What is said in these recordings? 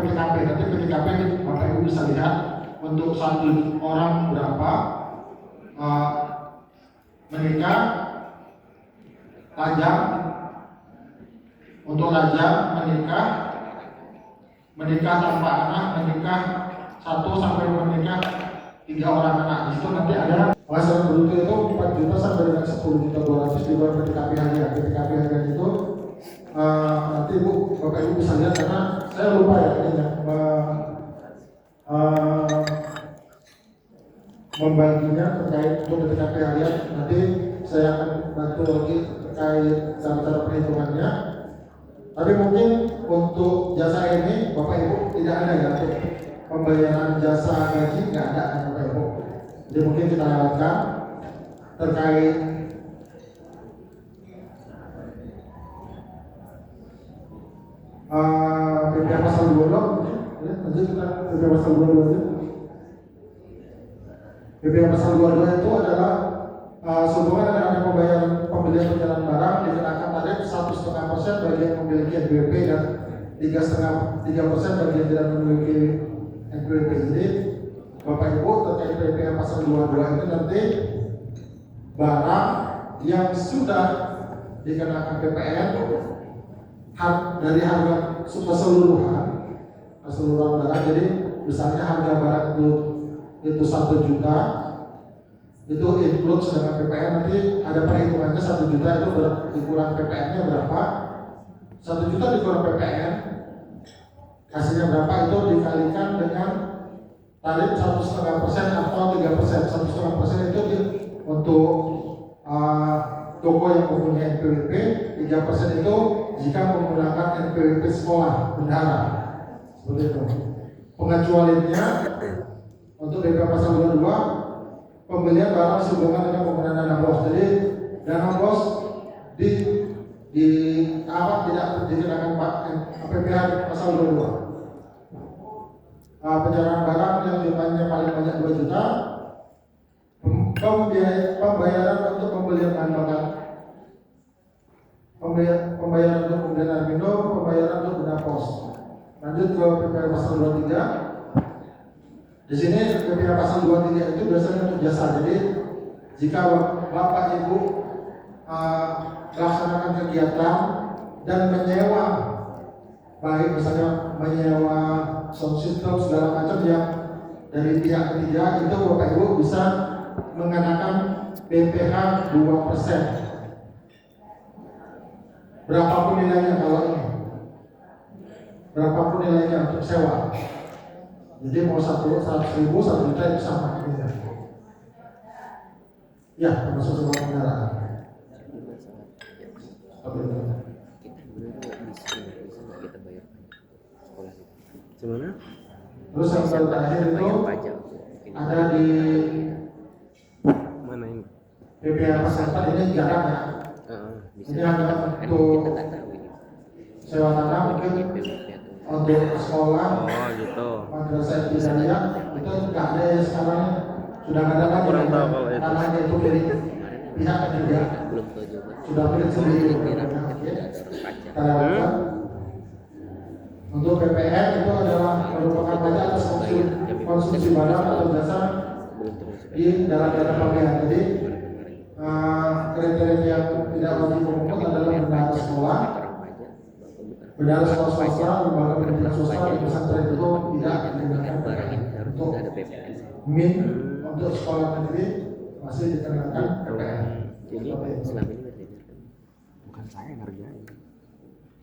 PTKP. Nanti PTKP Bapak Ibu bisa lihat untuk satu orang berapa menikah lajang, untuk lajang menikah tanpa anak, menikah 1 sampai menikah 3 orang anak. Di situ nanti ada penghasilan bruto itu 4 juta sampai dengan 10.200.000 di luar PTKP harian. PTKP harian itu nanti Bapak Ibu bisa lihat karena saya lupa ya ininya membaginya terkait untuk PTKP harian. Nanti saya akan bantu lagi terkait cara-cara perhitungannya. Tapi mungkin untuk jasa ini Bapak Ibu tidak ada ya untuk pembayaran jasa gaji, nggak ada kan Bapak Ibu. Jadi mungkin kita lewatkan terkait PPh pasal 22. Lanjut kita PPh pasal 22 aja. PPh pasal 22 itu adalah sehubungan dengan ada pembelian perjalanan barang dikenakan tarif 1,5% bagi yang memiliki NPWP dan 3,5% bagi yang tidak memiliki NPWP. Jadi Bapak Ibu terkait PPh pasal 22 itu nanti barang yang sudah dikenakan PPN dari harga keseluruhan barang. Jadi misalnya harga barang itu 1 juta, itu include dengan PPN. Nanti ada perhitungannya 1 juta itu dikurang PPN-nya berapa, 1 juta dikurang PPN hasilnya berapa, itu dikalikan dengan tarif 1,5% atau 3%. 1,5% itu untuk toko yang mempunyai NPWP, 3% itu jika menggunakan NPWP sekolah bendahara. Seperti itu. Pengecualiannya untuk PPh pasal 22 pembelian barang sehubungan dengan penggunaan dana bos. Jadi dana bos tidak dikenakan PPh pasal 22. Perjalanan barang yang jumlahnya paling banyak 2 juta, pembayaran untuk pembelian bahan bakar, pembayaran untuk pembelian air minum, pembayaran untuk dana pos. Lanjut ke PPh pasal 23. Di sini PPh pasal 23 itu biasanya untuk jasa. Jadi jika Bapak Ibu melaksanakan kegiatan dan menyewa, baik misalnya menyewa sound system segala macam yang dari pihak ketiga, itu Bapak Ibu bisa mengenakan PPh 2%. Berapapun nilainya kalau ini, berapapun nilainya untuk sewa. Jadi mau 100.000, 1 juta itu sama. Ya, termasuk sewa kendaraan. Terus yang terakhir itu ada di mana ini? PPh pasal 4 ini jarang ya. Ini hanya untuk sewa tanah, mungkin untuk sekolah, gitu. madrasah ibtidaiyah itu nggak ada ya sekarang, sudah nggak ada lagi. Kurang tahu kalau itu. Tanahnya itu milik pihak ketiga, sudah milik sendiri. Kita lewatkan. Untuk PPN itu adalah merupakan pajak atas konsumsi barang atau jasa di dalam daerah pemilihan. Jadi kriteria yang tidak wajib memungut adalah bendahara sekolah, bendahara sekolah swasta, lembaga pendidikan swasta di pesantren itu tidak dikenakan PPN. Untuk min untuk sekolah negeri masih dikenakan PPN. Jadi selama ini bukan saya yang hargain,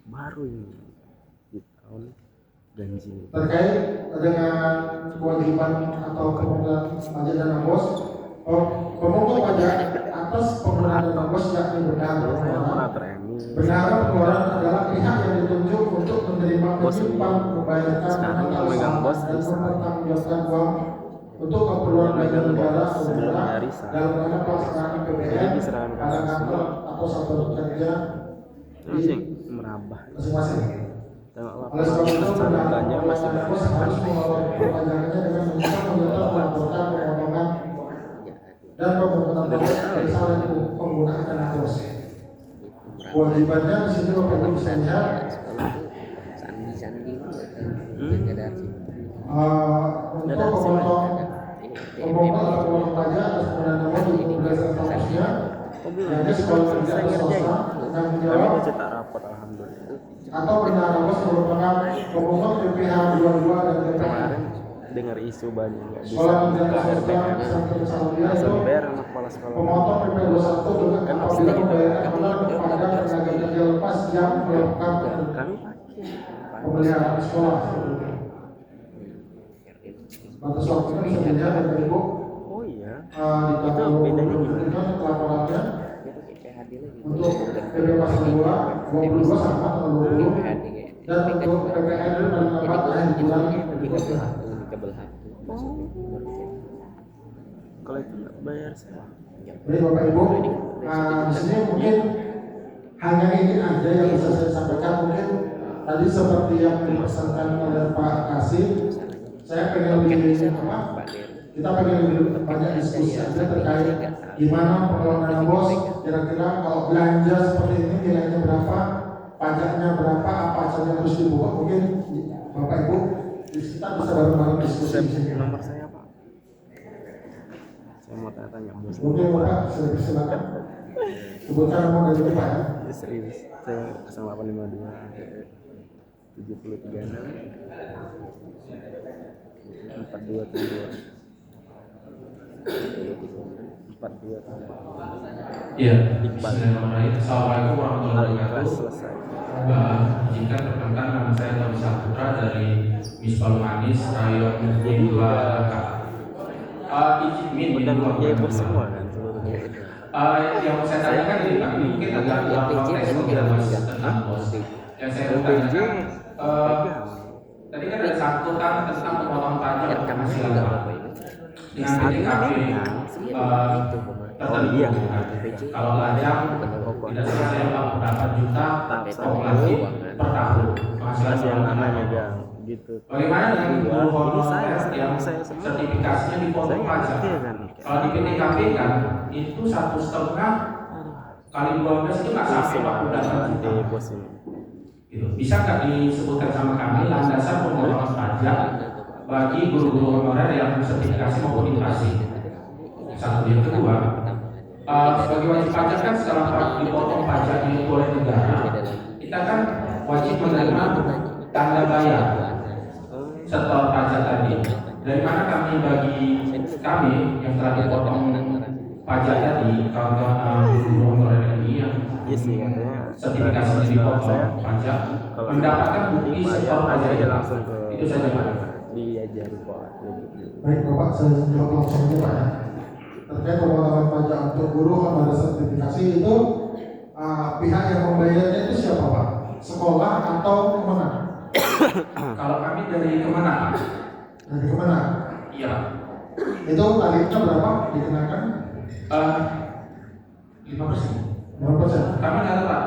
baru ini di tahun ganjil. Terkait dengan kewajiban atau pemungutan pajak dana bos, pemungut pajak atas penggunaan dana bos yakni bendahara pengeluaran. Bendahara pengeluaran adalah pihak yang ditunjuk untuk menerima penyimpan, membayarkan, menata usaha dan mempertanggungjawabkan uang untuk keperluan bagi negara atau daerah dalam rangka pelaksanaan PPN pada kantor atau satuan kerja di masing-masing. Oleh sebab itu, bendahara dana bos harus mengelola perpajakannya dengan menyetor melaporkan pemotongan dan pemungutan pajak dari salah penggunaan dana bos. Kewajibannya di sini Bapak Ibu bisa lihat untuk memotong pemotongan atau pemotongan pajak atas penggunaan nama untuk berdasarkan statusnya hanya sekolah kerja atau swasta yang Kami menjawab udah cetak rapor alhamdulillah. atau benar bos merupakan pemohon PPh 22 dan PPh Kemarin dengar isu banyak nggak bisa sekolah kerja buka atau swasta RPM. sampai Salabia Langsung itu bayar sama kepala sekolah. pemotong PP 21 dengan Kan apabila harus membayarkan benar kepada tenaga kerja lepas yang melakukan Kami pakai. pemeliharaan sekolah. Batas waktunya bisa dilihat Bapak Ibu Oh iya. di Itu bedanya gimana? laporannya PHD lagi. untuk PP pasal 2, 22 sama tanggal 20 dan untuk PPN paling lambat akhir bulan berikutnya. Kabel HP. Kalau itu nggak bayar sewa. Jadi Bapak Ibu, di sini mungkin hanya ini aja yang bisa saya sampaikan. Mungkin tadi seperti yang dipesankan oleh Pak Kasih, saya pengen lebih apa? Kita pengen lebih banyak diskusi aja terkait gimana pengelolaan bos. Kira-kira kalau belanja seperti ini nilainya berapa, pajaknya berapa, apa saja yang harus dibuka. Mungkin Bapak Ibu kita bisa bareng-bareng diskusi di sini. Nomor saya Pak. Saya mau tanya bos. Mungkin Bapak silakan. Sebutkan nomor dari Pak ya. Ya, serius. Saya 0852 7036 4272 Iya, Iqbal. Bismillahirrahmanirrahim. Assalamualaikum warahmatullahi wabarakatuh. Selesai. Jika perkenalkan nama saya Tommy Saputra dari Misbah Manis, Rayon Dua Langkah. Izin Udah dua pakai bos semua kan seluruhnya. yang mau saya tanyakan ini Pak, mungkin agak luar konteks mungkin Mas tentang bos. Yang saya mau LPJ tanyakan, tadi kan ada sangkutan tentang pemotongan pajak penghasilan Pak. Dengan PTKP tertentu Iya. kalau lajang tidak salah saya 4 juta akumulasi per tahun penghasilan Masih yang per anak tahun. megang gitu. Bagaimana dengan Kedua, guru ini saya honorer yang semua. sertifikasinya dipotong Saya pajak? ngerti kan. Kalau di PTKP kan itu 1,5 kali 12 itu nggak sampai 48 Di juta. bos ini. Gitu. Bisa nggak disebutkan sama kami landasan pemotongan pajak bagi guru-guru honorer yang sertifikasi maupun inflasi? Satu. Yang kedua, sebagai wajib pajak kan setelah dipotong pajaknya itu oleh negara, kita kan wajib menerima tanda bayar setor pajak tadi. Dari mana kami bagi kami yang telah dipotong pajak tadi, kawan-kawan guru honorer ini yang Iya sih katanya. sertifikasinya dipotong pajak, mendapatkan bukti setor pajak aja itu. langsung ke Itu saja Pak. diajari kok. Baik Bapak, saya jawab langsung aja Pak ya. Terkait pemotongan pajak untuk guru honorer sertifikasi itu pihak yang membayarnya itu siapa Pak? Sekolah atau kemana? Kalau kami dari kemana Pak? Dari kemana? Iya. Itu tarifnya berapa dikenakan? 5%. 5%. Kami nggak tahu Pak.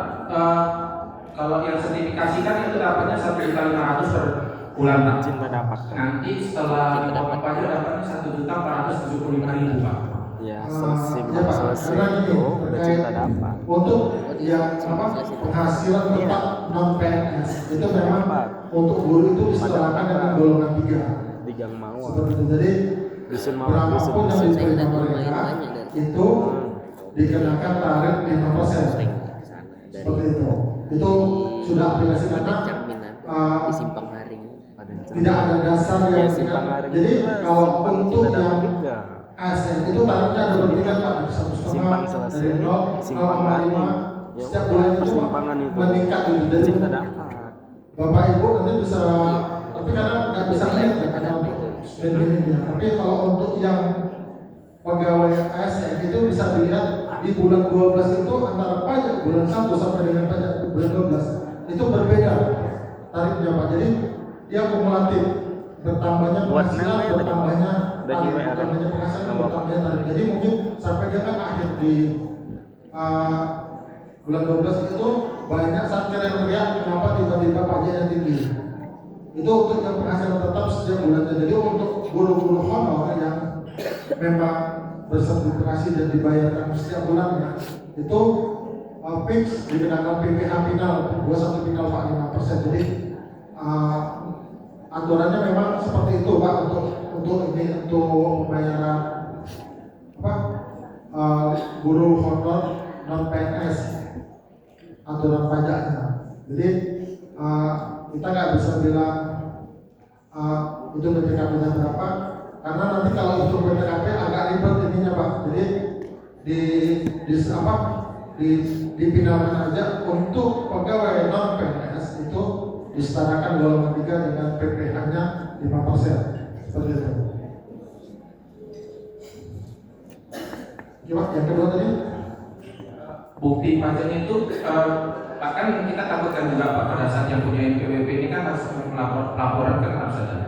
Kalau yang sertifikasi kan itu dapatnya 1.500.000 per bulan Pak. Cinta dapat kan. Nanti setelah dipotong pajak dapatnya 1.475.000 Pak. Ya, Ya selesai Pak, selesai karena gini, itu udah terkait cinta dapat. untuk yang apa penghasilan tetap non PNS itu memang untuk guru itu diserahkan dengan golongan 3 Di gang mau. seperti itu. Jadi Dusun mau berapapun yang dusun. diterima mereka itu dikenakan tarif 5% seperti itu. Itu sudah aplikasi karena di Simpang Haring. tidak ada dasar Ya yang simpang hari. jadi kalau untuk cinta yang dapat juga. ASN itu tarifnya ada bertingkat Pak, dari 1,5 Simpang selesai. dari 0 Simpang 0,5 Ya, setiap bulan itu persimpangan itu. meningkat gitu. Jadi Cinta dapat. Bapak Ibu nanti bisa, tapi kadang nggak bisa lihat ya karena spendingnya. Tapi kalau untuk yang pegawai ASN itu bisa dilihat di bulan 12 itu antara pajak bulan 1 sampai dengan pajak bulan 12 itu berbeda tarifnya Pak. Jadi dia kumulatif bertambahnya Buat penghasilan, namanya tadi, bertambahnya Pak. tarif, WA kan? bertambahnya penghasilan, Nama Pak. bertambahnya tarif. Jadi mungkin sampai dengan akhir di bulan 12 itu banyak satker yang teriak kenapa tiba-tiba pajaknya tinggi. Itu untuk yang penghasilan tetap setiap bulannya. Jadi untuk guru-guru honor yang memang bersertifikasi dan dibayarkan setiap bulannya itu fix dikenakan PPh final 21 final Pak 5%. Jadi aturannya memang seperti itu Pak untuk pembayaran apa guru honor non PNS aturan pajaknya. Jadi kita nggak bisa bilang itu BPKB-nya berapa, karena nanti kalau untuk BPKB agak ribet ininya Pak. Jadi dipindahkan aja untuk pegawai non PNS itu disetarakan golongan 3 dengan PPh-nya 5%, seperti itu. Coba yang kedua tadi, bukti pajaknya itu bahkan kita takutkan juga Pak, pada saat yang punya NPWP ini kan harus laporan kan harus ada.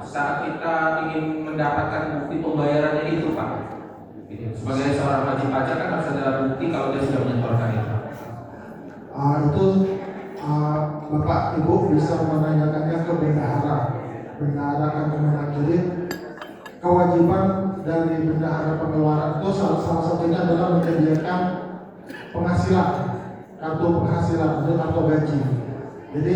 Saat kita ingin mendapatkan bukti pembayarannya itu Pak, sebagai seorang wajib pajak kan harus ada bukti kalau dia sudah menyetorkan itu. Itu Bapak Ibu bisa menanyakannya ke bendahara akan memenang. Jadi kewajiban dari bendahara pengeluaran itu salah satunya adalah menyediakan penghasilan, kartu penghasilan untuk kartu gaji. Jadi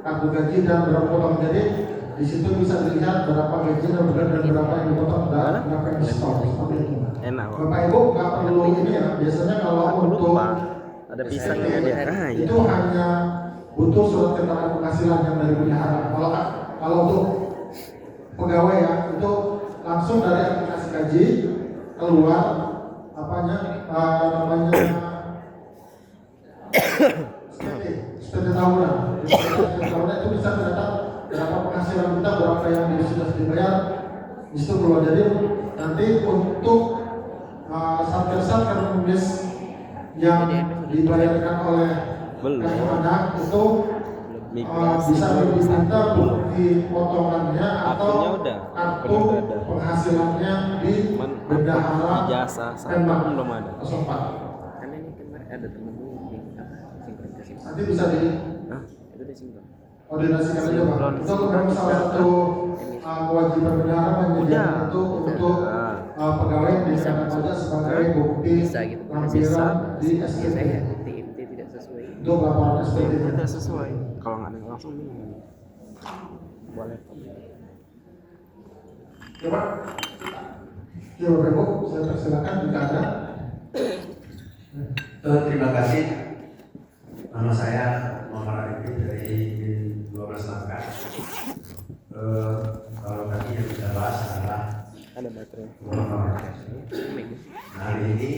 kartu gaji dan berapa potong, jadi di situ bisa dilihat berapa gaji dan berapa yang dipotong dan berapa yang di-store, seperti itu. Enak. Bapak Ibu nggak perlu ini ya, biasanya kalau Aku untuk lupa ada pisangnya dia. itu hanya butuh surat keterangan penghasilan yang dari bendahara. Kalau untuk pegawai ya itu langsung dari aplikasi gaji keluar namanya SPT tahunan. SPT tahunan itu bisa terdapat berapa penghasilan kita, berapa yang sudah dibayar, itu keluar. Jadi nanti untuk satker menulis yang dibayarkan oleh anak itu bisa diminta bukti potongannya atau kartu penghasilannya di bendahara jasa Pembangunan belum ada. 04. Karena ini kemarin ada temen gue yang sinkron ke sinkron. Nanti bisa Itu udah sinkron. koordinasikan aja Pak. Itu memang salah satu kewajiban bendahara menyediakan itu untuk pegawai yang dikenakan pajak sebagai bukti Bisa gitu. lampiran di Ya SPT saya TMT tidak sesuai. untuk laporan SPT. Tidak sesuai. Kalau nggak ada yang langsung boleh. Coba, ya Bapak Ibu, saya persilakan jika ada. Terima kasih. Nama saya Muhammad Arifin dari 12 Langkah. Kalau tadi yang kita bahas adalah Ada baterai. honor. Nah, hari ini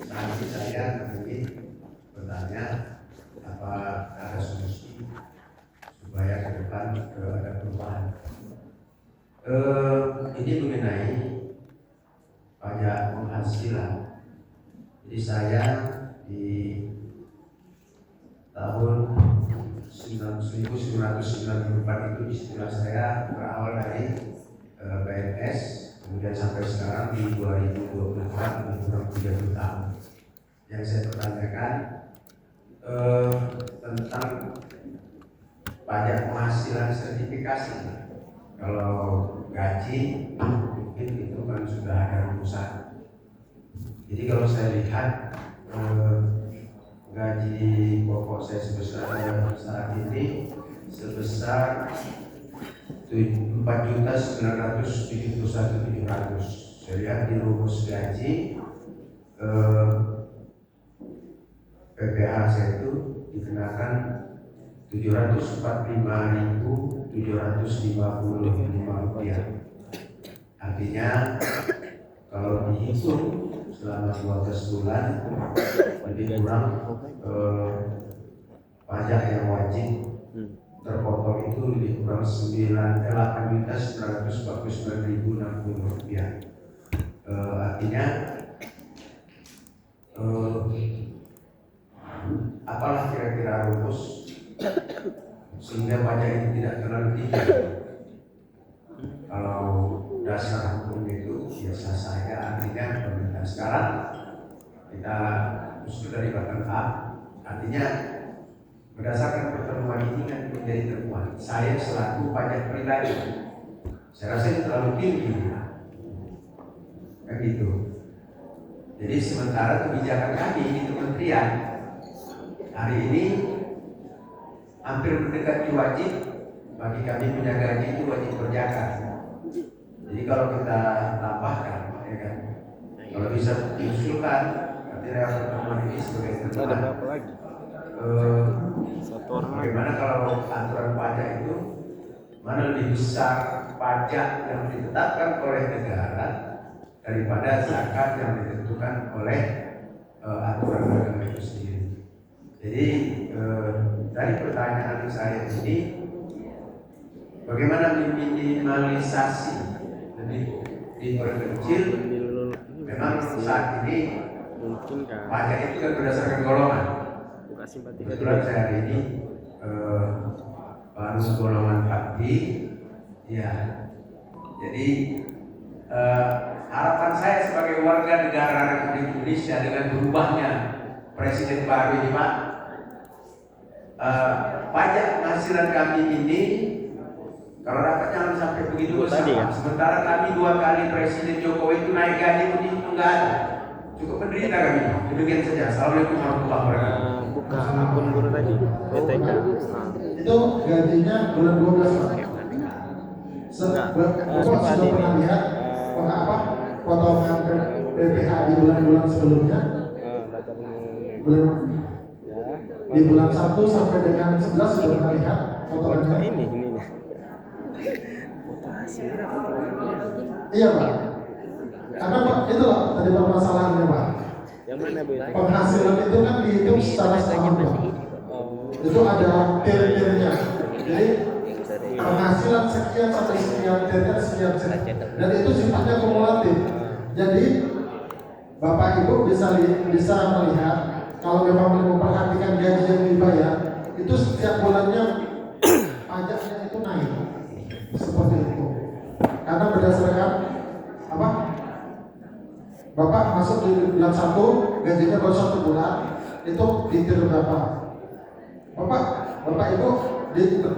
nanti saya ingin bertanya apa ada solusi supaya ke depan ada perubahan. Ini mengenai pajak penghasilan. Jadi saya di tahun 1994 itu istilah saya berawal dari PNS, kemudian sampai sekarang di 2024 kurang 30 tahun. Yang saya pertanyakan tentang pajak penghasilan sertifikasi. Kalau gaji mungkin itu kan sudah ada rumusan. Jadi kalau saya lihat gaji pokok saya sebesar saat ini sebesar 4.971.700. Saya lihat di rumus gaji PPh saya itu dikenakan 745.755 rupiah. Artinya kalau dihitung selama 12 bulan lebih kurang pajak yang wajib terpotong itu lebih kurang 8.949.060 rupiah. Artinya apalah kira-kira rumus sehingga pajak ini tidak terlalu tinggi. Kalau dasar hukum itu biasa saja, artinya pemerintah sekarang kita usul dari bottom up, artinya berdasarkan pertemuan ini kan menjadi temuan saya selaku pajak pribadi, saya rasa itu terlalu tinggi kan gitu. Jadi sementara kebijakan kami di kementerian hari ini hampir mendekati wajib bagi kami punya gaji itu wajib berzakat. Jadi kalau kita tambahkan, ya kan, kalau bisa diusulkan, nanti lewat pertemuan ini sebagai Ada temuan. berapa lagi? Satu orang lagi. Bagaimana kalau aturan pajak itu mana lebih besar pajak yang ditetapkan oleh negara daripada zakat yang ditentukan oleh aturan agama itu sendiri. Jadi dari pertanyaan saya ini, bagaimana meminimalisasi lebih diperkecil? Memang saat ini Mungkin kan pajak itu kan berdasarkan golongan. buka simpati Kebetulan saya hari ini baru golongan 4D, ya. Jadi harapan saya sebagai warga negara Republik Indonesia dengan berubahnya Presiden baru ini, Pak, pajak penghasilan kami ini kalau dapat jangan sampai begitu besar. Tadi, kan? Sementara kami 2 kali Presiden Jokowi itu naik gaji begitu enggak ada. Cukup menderita kami. Demikian saja. Assalamualaikum warahmatullahi wabarakatuh. buka akun guru tadi BTK. Itu gajinya bulan 12 Pak. Bapak sudah pernah lihat apa potongan PPh di bulan-bulan sebelumnya? Belum. Di bulan 1 sampai dengan 11 sudah pernah lihat potongannya? ini nih. Potasi Iya Pak. Karena Pak itu loh tadi permasalahannya Pak. yang mana Bu? Penghasilan itu kan dihitung secara setahun Pak. Itu ada tier-tiernya. Jadi penghasilan sekian sampai sekian, tiernya sekian. Dan itu sifatnya kumulatif. Jadi Bapak Ibu bisa melihat kalau memang memperhatikan gaji yang dibayar itu setiap bulannya pajaknya itu naik seperti itu. Karena berdasarkan apa? Bapak masuk di bulan 1 gajinya baru 1 bulan itu titir berapa? Bapak Ibu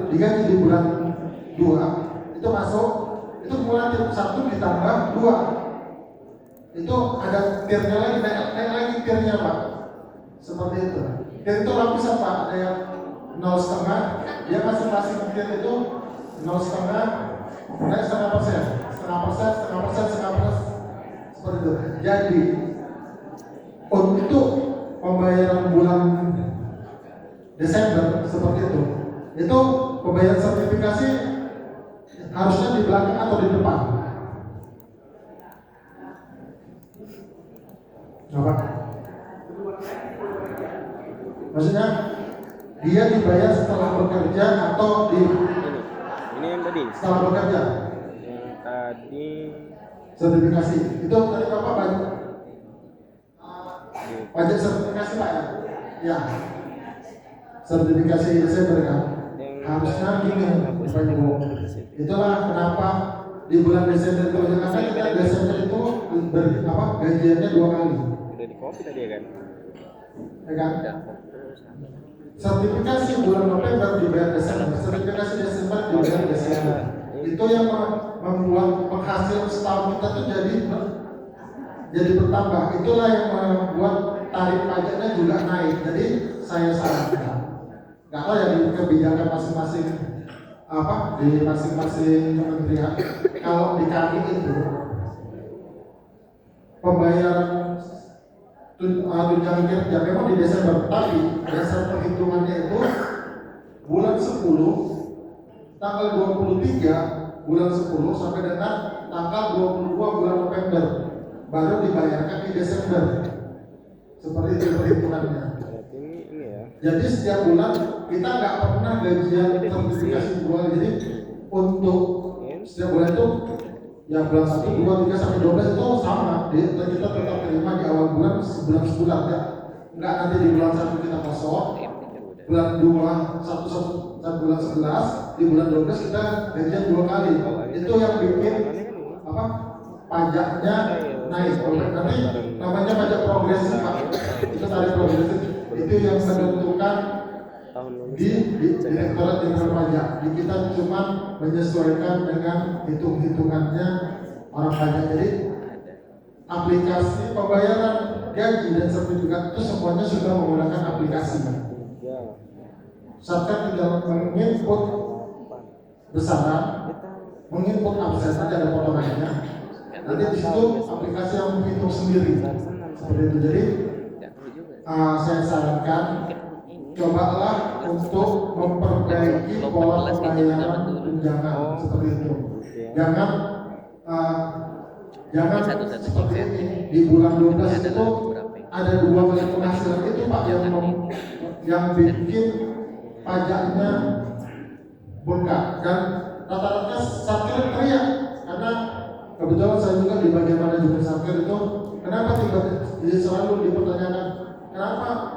digaji di bulan 2 itu masuk itu kumulatif 1 ditambah 2 itu ada tiernya lagi naik lagi tiernya Pak seperti itu. Tier itu lapisan Pak, ada yang 0,5 dia masing-masing tier itu 0,5 naik 0,5%, 0,5%, seperti itu. Jadi untuk pembayaran bulan Desember seperti itu pembayaran sertifikasi harusnya di belakang atau di depan. Apa? Maksudnya dia dibayar setelah bekerja atau di Ini yang tadi. setelah bekerja Yang tadi sertifikasi itu tadi Bapak pajak sertifikasi Pak ya? Ya. Sertifikasi Desember kan? Harusnya gini Bapak Ibu. Itulah kenapa di bulan Desember itu karena kita Desember itu gajiannya 2 kali. udah di copy tadi ya kan? Ya kan? Sertifikasi bulan November dibayar Desember, sertifikasi Desember dibayar Desember. Itu yang membuat penghasilan setahun kita tuh jadi bertambah. Itulah yang membuat tarif pajaknya juga naik. Jadi saya sarankan, nggak tahu ya di kebijakan masing-masing di masing-masing kementerian. Kalau di kami itu pembayaran tunjangan kerja memang di Desember, tapi dasar perhitungannya itu bulan 10 tanggal 23 bulan 10 sampai dengan tanggal 22 bulan November baru dibayarkan di Desember. Seperti itu perhitungannya. Ini ya. Jadi setiap bulan kita nggak pernah gajian sertifikasi bulan. Jadi untuk setiap bulan itu ya bulan 1, 2, 3 sampai 12 itu sama. Kita tetap terima di awal bulan sebulan ya. Nggak nanti di bulan 1 kita kosong. Bulan 2, 1 bulan 11, di bulan 12 kita gajian 2 kali. Itu yang bikin pajaknya naik. Nanti namanya pajak progresif Pak. Itu tarif progresif. Itu yang menentukan di Direktorat Jenderal Pajak. Di kita cuma menyesuaikan dengan hitung-hitungannya orang pajak. Jadi aplikasi pembayaran gaji dan sertifikat itu semuanya sudah menggunakan aplikasi. Saya tinggal menginput besaran, menginput absen nanti ada potongannya. Nanti di situ aplikasi yang menghitung sendiri. Seperti itu. Jadi Nggak tahu juga. saya sarankan cobalah untuk memperbaiki pola pembayaran tunjangan seperti itu. Jangan seperti ini di bulan 12 itu ada 2 kali penghasilan itu Pak yang bikin pajaknya bengkak dan rata-rata Satker teriak karena kebetulan saya juga di bagian manajemen Satker itu kenapa jadi selalu dipertanyakan kenapa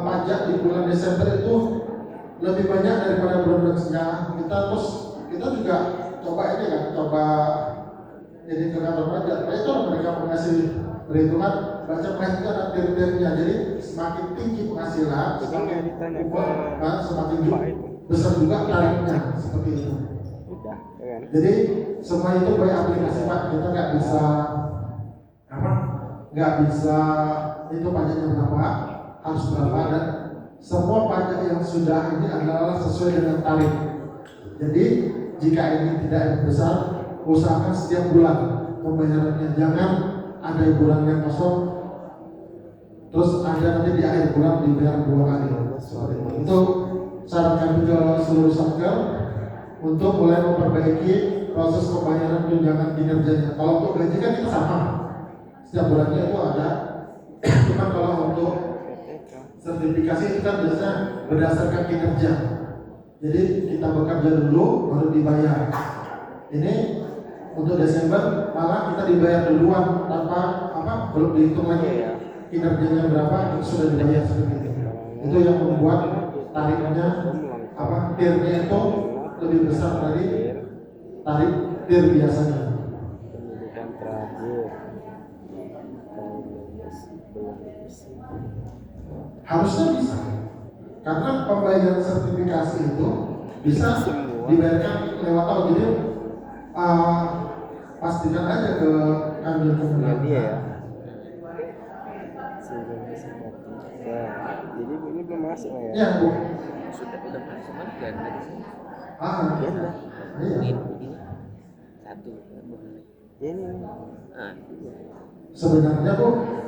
pajak di bulan Desember itu lebih banyak daripada bulan-bulan sebelumnya. Kita juga coba ini kan, coba jadi ke kantor pajak. Nah itu mereka mengasih perhitungan baca pajak itu ada tier-tiernya. Jadi semakin tinggi penghasilan, semakin besar juga tarifnya seperti itu. Jadi semua itu by aplikasi Pak. Kita nggak bisa itu pajaknya berapa, harus berapa, dan semua pajak yang sudah ini adalah sesuai dengan tarif. Jadi jika ini tidak besar, usahakan setiap bulan pembayarannya, jangan ada bulan yang kosong terus ada nanti di akhir bulan dibayar 2 kali. Seperti itu saran kami ke seluruh Satker untuk mulai memperbaiki proses pembayaran tunjangan kinerjanya. Kalau untuk gaji kan kita sama, setiap bulannya itu ada. Cuma kalau untuk sertifikasi itu kan biasanya berdasarkan kinerja. Jadi kita bekerja dulu baru dibayar. Ini untuk Desember malah kita dibayar duluan tanpa belum dihitung lagi kinerjanya berapa, itu sudah dibayar seperti itu. Itu yang membuat tarifnya tiernya itu lebih besar dari tarif tier biasanya. Pendidikan terakhir Harusnya bisa, karena pembayaran sertifikasi itu bisa dibayarkan lewat tahun. Jadi pastikan aja ke kantor kemudian dia ya. Jadi ini belum masuk ya? Ya Bu. Udah masuk kan ganda di sini. Ganda. Iya. Ini satu. Ini. Sebenarnya Bu,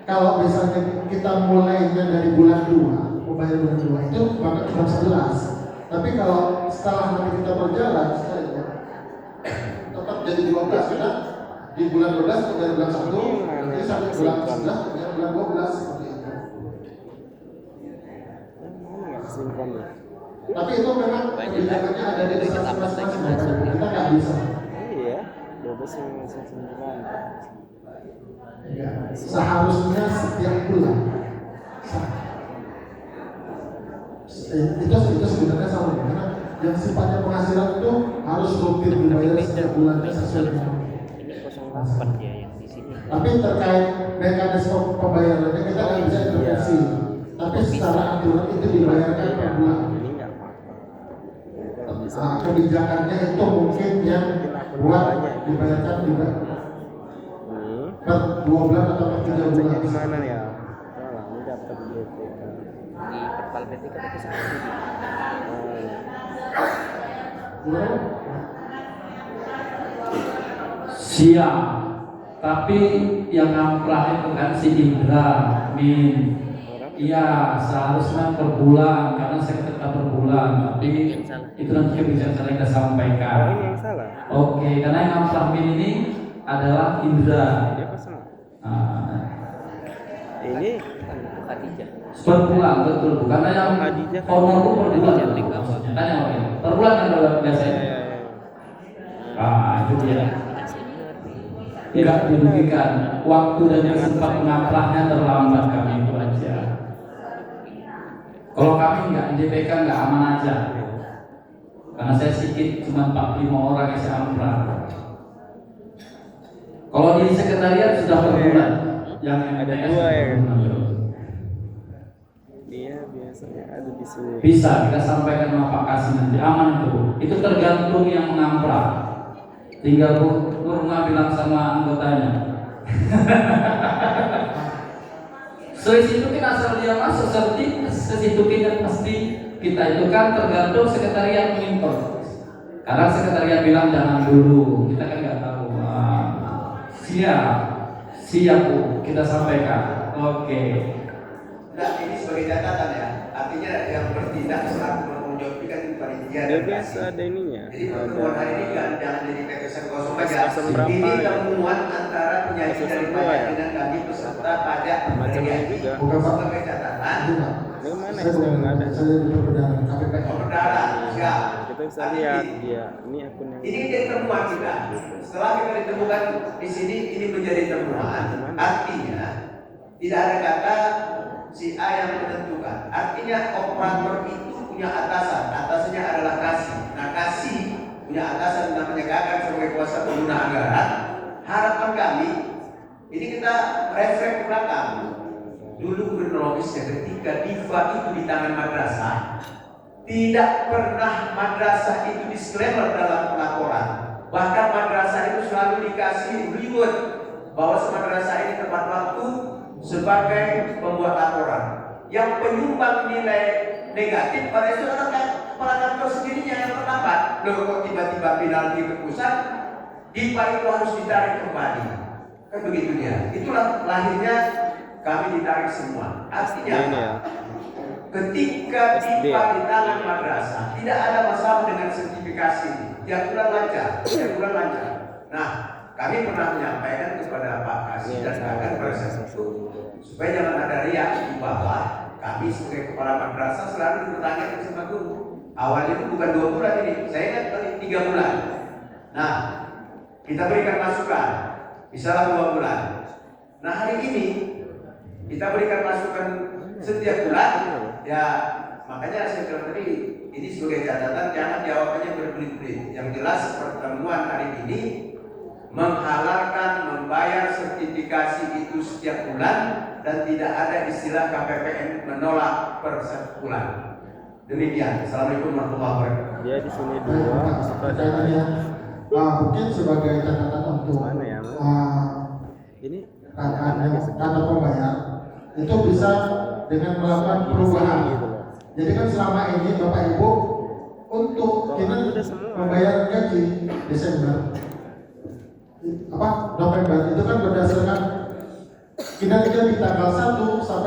kalau misalnya kita mulainya dari bulan 2, membayar bulan 2 itu maka cuma 11. Tapi kalau setelah nanti kita berjalan, tetap jadi 12 karena di bulan 12 membayar bulan 1, nanti sampai bulan 11 membayar bulan 12 seperti itu. Sinkron ya. Tapi itu memang kebijakannya ada di desa masing-masing. Kita nggak bisa. Iya, 12,9. Ya, seharusnya setiap bulan. Itu sebenarnya sama karena yang sifatnya penghasilan itu harus rutin dibayar setiap bulan sesuai dengan. Ini 08 ya yang di sini. Tapi terkait mekanisme pembayarannya kita nggak bisa intervensi. Tapi secara aturan itu dibayarkan per bulan. Ini nggak apa-apa. Kebijakannya itu mungkin yang buat dibayarkan juga per 2 bulan atau per 3 bulan. Di mana ya? Salah, ini dapat di BPK. Di Perpal BPK itu satu. Siap. Tapi yang ngamprah itu kan si Indra, Min. Iya, seharusnya per bulan karena saya tetap per bulan. Tapi itu nanti kebijakan kita sampaikan. Ini yang salah. Oke, karena yang ngamprah Min ini adalah Indra. Dia pasang. Ini Ini Khadijah. Per bulan betul, bukan yang Khadijah. honor itu per bulan. Khadijah. Maksudnya kan yang lain. Per bulan kan biasanya. Itu dia. Tidak dirugikan. Waktu dan sempat mengamprahnya terlambat kami itu aja. Kalau kami enggak, DPK enggak aman aja. Karena saya sedikit cuma 45 orang yang saya amprah. Kalau di sekretariat sudah per bulan. Yang Ada MTS dua ya. per bulan. dia biasanya ada di sini. Bisa kita sampaikan sama Pak Kasih nanti aman itu. Itu tergantung yang mengamprah. Tinggal Bu Nurma bilang sama anggotanya. Itu kan asal dia masuk sesitu kan pasti kita itu kan tergantung sekretariat mengimpor. Karena sekretariat bilang jangan dulu, kita kan nggak tahu. Siap Bu, kita sampaikan. Oke. Nah, ini sebagai catatan ya. Artinya yang bertindak selaku bertanggung jawab ini kan panitia Dia dan biasa kasih. ada ininya. Jadi pertemuan hari ini jangan jadi pepesan kosong aja. Pepesan berapa Ini ya? temuan antara penyaji Pepesan dari dua pajak ya? dengan kami peserta pajak Macam ini PGRI. juga. Bukan Pak. Sebagai catatan, Ini Pak. Ini mana Saya yang bukan nggak ada? saya di perbedaan KPPN. saudara, siap. Kita bisa lihat dia. Ini akun yang Ini jadi temuan kita. Setelah kita ditemukan di sini, ini menjadi temuan. Artinya tidak ada kata si A yang menentukan. Artinya operator itu punya atasan. Atasannya adalah kasih. Nah, kasih punya atasan namanya Gagan sebagai kuasa pengguna anggaran. Harapan kami ini kita refleks ke belakang. Dulu kronologisnya ketika Diva itu di tangan madrasah, tidak pernah madrasah itu disclaimer dalam pelaporan. Bahkan madrasah itu selalu dikasih reward bahwa madrasah ini tepat waktu sebagai pembuat laporan. Yang penyumbang nilai negatif pada itu adalah kepala kantor sendirinya yang terlambat. Loh, kok tiba-tiba penalti ke pusat, Diva itu harus ditarik kembali. Kan begitu dia. Itulah lahirnya kami ditarik semua. Artinya ini ya. ketika Diva di tangan madrasah, tidak ada masalah dengan sertifikasi. Tiap bulan lancar, tiap bulan lancar. Nah, kami pernah menyampaikan kepada Pak Kasih dan Gagan pada saat itu supaya jangan ada riak di bawah. Kami sebagai kepala madrasah selalu dipertanyakan sama guru. Awalnya itu bukan 2 bulan ini, saya ingat tadi 3 bulan. Nah, kita berikan masukan, misalnya 2 bulan. Nah, hari ini kita berikan masukan setiap bulan, ya makanya saya bilang tadi ini sebagai catatan jangan jawabannya berbelit-belit. Yang jelas pertemuan hari ini menghalalkan membayar sertifikasi itu setiap bulan dan tidak ada istilah KPPN menolak per bulan. Demikian. Assalamualaikum warahmatullahi wabarakatuh. Dia di sini Baik, dua. Pak. Situ ada Pertanyaannya, mungkin sebagai catatan untuk Mana ya, Mas? Ini kantor pembayar itu bisa dengan melakukan perubahan. gitu loh. Jadi kan selama ini Bapak Ibu untuk kita udah semua. membayar gaji Desember November itu kan berdasarkan kinerja di tanggal 1 sampai